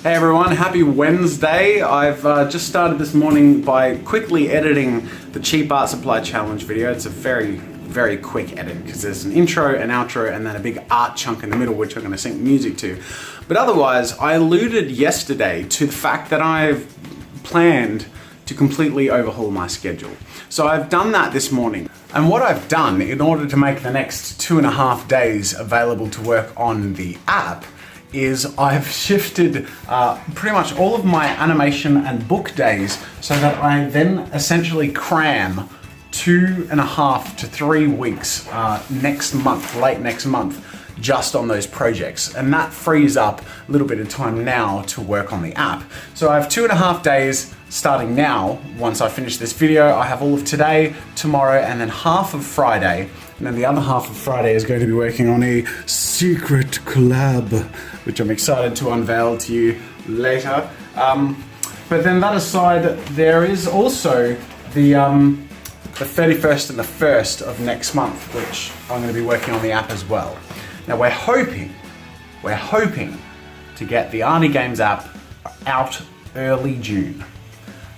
Hey everyone, happy Wednesday. I've just started this morning by quickly editing the Cheap Art Supply Challenge video. It's a very quick edit because there's an intro, an outro, and then a big art chunk in the middle which I'm going to sync music to. But otherwise, I alluded yesterday to the fact that I've planned to completely overhaul my schedule. So I've done that this morning. And what I've done in order to make the next 2.5 days available to work on the app is I've shifted pretty much all of my animation and book days so that I then essentially cram 2.5 to 3 weeks next month, late next month, just on those projects. And that frees up a little bit of time now to work on the app. So I have 2.5 days starting now. Once I finish this video, I have all of today, tomorrow, and then half of Friday. And then the other half of Friday is going to be working on a secret collab, which I'm excited to unveil to you later. But then that aside, there is also the 31st and the 1st of next month, which I'm going to be working on the app as well. Now we're hoping to get the ARTY Games app out early June.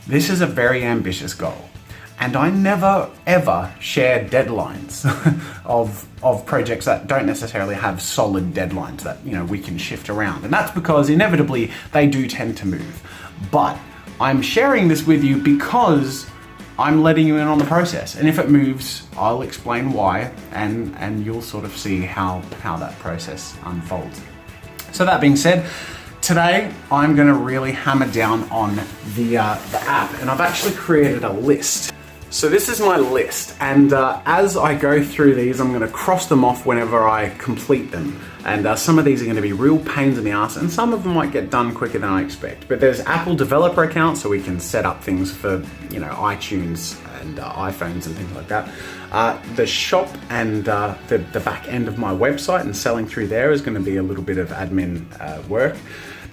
This is a very ambitious goal. And I never ever share deadlines of projects that don't necessarily have solid deadlines that we can shift around. And that's because inevitably they do tend to move. But I'm sharing this with you because I'm letting you in on the process. And if it moves, I'll explain why and you'll sort of see how that process unfolds. So that being said, today I'm gonna really hammer down on the app, and I've actually created a list. So this is my list, and as I go through these, I'm going to cross them off whenever I complete them. And some of these are going to be real pains in the ass, and some of them might get done quicker than I expect. But there's Apple developer accounts, so we can set up things for iTunes and iPhones and things like that. The shop and the back end of my website and selling through there is going to be a little bit of admin work.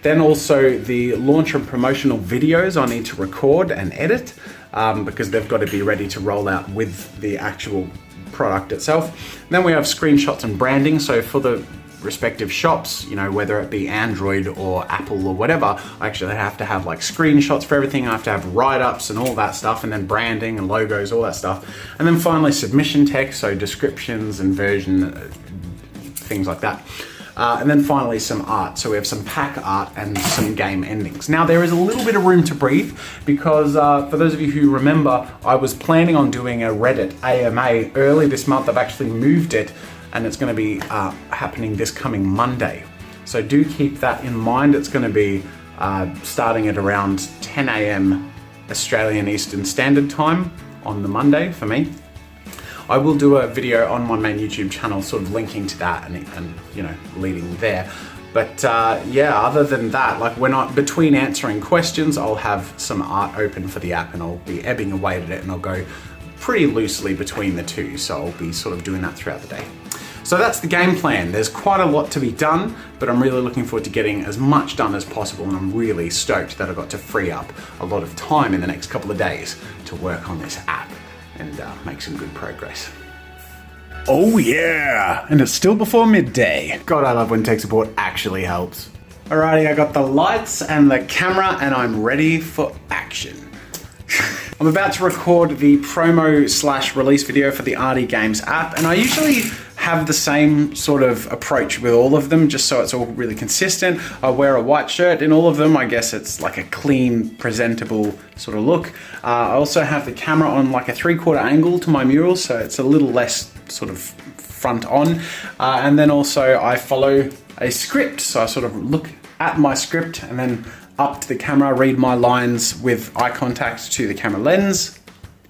Then also the launch and promotional videos I need to record and edit because they've got to be ready to roll out with the actual product itself. Then we have screenshots and branding. So for the respective shops, whether it be Android or Apple or whatever, I actually have to have like screenshots for everything. I have to have write-ups and all that stuff, and then branding and logos, all that stuff. And then finally submission text, so descriptions and version, things like that. And then finally some art. So we have some pack art and some game endings. Now there is a little bit of room to breathe because for those of you who remember, I was planning on doing a Reddit AMA early this month. I've actually moved it and it's going to be happening this coming Monday. So do keep that in mind. It's going to be starting at around 10 AM Australian Eastern Standard Time on the Monday for me. I will do a video on my main YouTube channel sort of linking to that and leading there. But yeah, other than that, like between answering questions, I'll have some art open for the app and I'll be ebbing away at it, and I'll go pretty loosely between the two. So I'll be sort of doing that throughout the day. So that's the game plan. There's quite a lot to be done, but I'm really looking forward to getting as much done as possible, and I'm really stoked that I got to free up a lot of time in the next couple of days to work on this app and make some good progress. Oh yeah! And it's still before midday. God, I love when tech support actually helps. Alrighty, I got the lights and the camera and I'm ready for action. I'm about to record the promo/release video for the ARTY Games app, and I usually have the same sort of approach with all of them, just so it's all really consistent. I wear a white shirt in all of them. I guess it's like a clean, presentable sort of look. I also have the camera on like a 3/4 angle to my mural, so it's a little less sort of front on. And then also I follow a script, so I sort of look at my script and then up to the camera, read my lines with eye contact to the camera lens,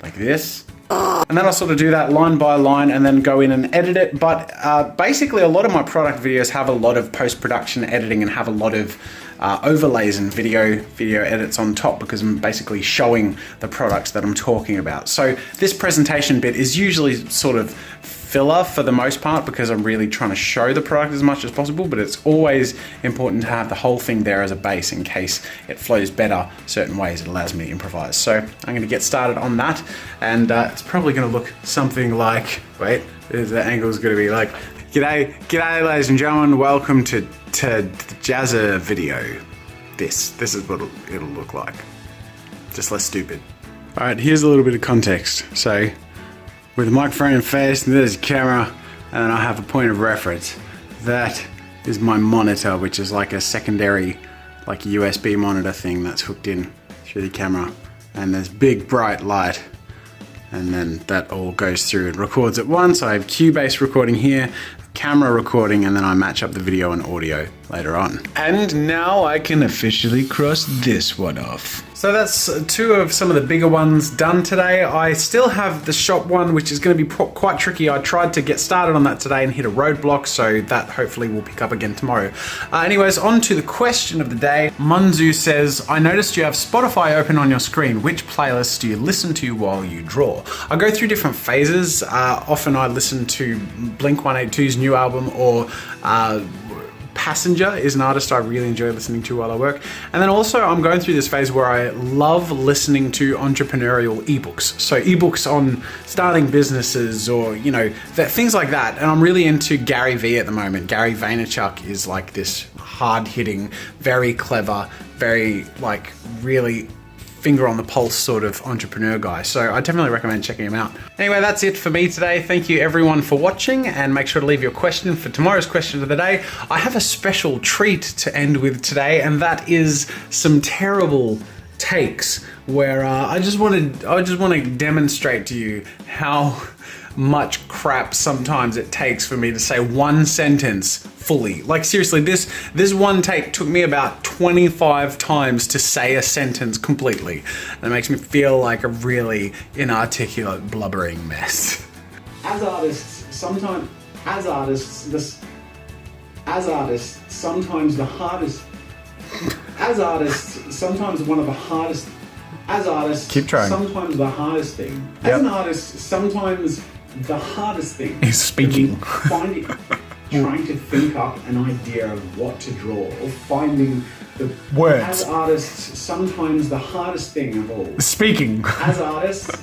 like this. And then I sort of do that line by line and then go in and edit it. But basically a lot of my product videos have a lot of post-production editing and have a lot of overlays and video edits on top, because I'm basically showing the products that I'm talking about. So this presentation bit is usually sort of filler for the most part, because I'm really trying to show the product as much as possible, but it's always important to have the whole thing there as a base in case it flows better certain ways. It allows me to improvise. So I'm going to get started on that, and it's probably going to look something like, wait, the angle's going to be like, g'day ladies and gentlemen, welcome to the Jazza video. this. This is what it'll look like. Just less stupid. All right, here's a little bit of context. So, with a microphone and face, and there's a camera, and then I have a point of reference. That is my monitor, which is like a secondary, like USB monitor thing that's hooked in through the camera. And there's big bright light, and then that all goes through and records at once. I have Cubase recording here, camera recording, and then I match up the video and audio later on. And now I can officially cross this one off. So that's two of some of the bigger ones done today. I still have the shop one, which is going to be quite tricky. I tried to get started on that today and hit a roadblock, so that hopefully will pick up again tomorrow. Anyways, on to the question of the day. Munzu says, I noticed you have Spotify open on your screen. Which playlists do you listen to while you draw? I go through different phases. Often I listen to Blink-182's new album, or Passenger is an artist I really enjoy listening to while I work. And then also I'm going through this phase where I love listening to entrepreneurial ebooks. So ebooks on starting businesses, or, you know, things like that. And I'm really into Gary Vee at the moment. Gary Vaynerchuk is like this hard-hitting, very clever, very like really finger on the pulse sort of entrepreneur guy. So I definitely recommend checking him out. Anyway, that's it for me today. Thank you everyone for watching, and make sure to leave your question for tomorrow's question of the day. I have a special treat to end with today, and that is some terrible takes where I just want to demonstrate to you how much crap sometimes it takes for me to say one sentence fully. Like seriously, this one take took me about 25 times to say a sentence completely. And it makes me feel like a really inarticulate, blubbering mess. As artists, sometimes one of the hardest. As artists, keep trying. Sometimes the hardest thing. As an artist, sometimes the hardest thing is speaking. Trying to think up an idea of what to draw, or finding the words. As artists, sometimes the hardest thing of all. Speaking. As artists,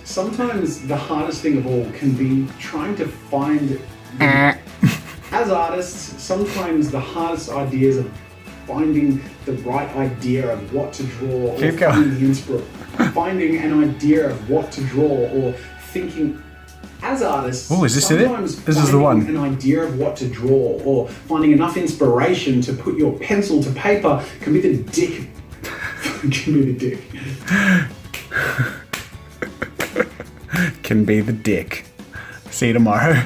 sometimes the hardest thing of all can be trying to find. As artists, sometimes the hardest ideas of finding the right idea of what to draw, or finding an idea of what to draw, or thinking. As artists, is this sometimes it? This is the one. An idea of what to draw, or finding enough inspiration to put your pencil to paper can be the dick. Can be the dick. Can be the dick. See you tomorrow.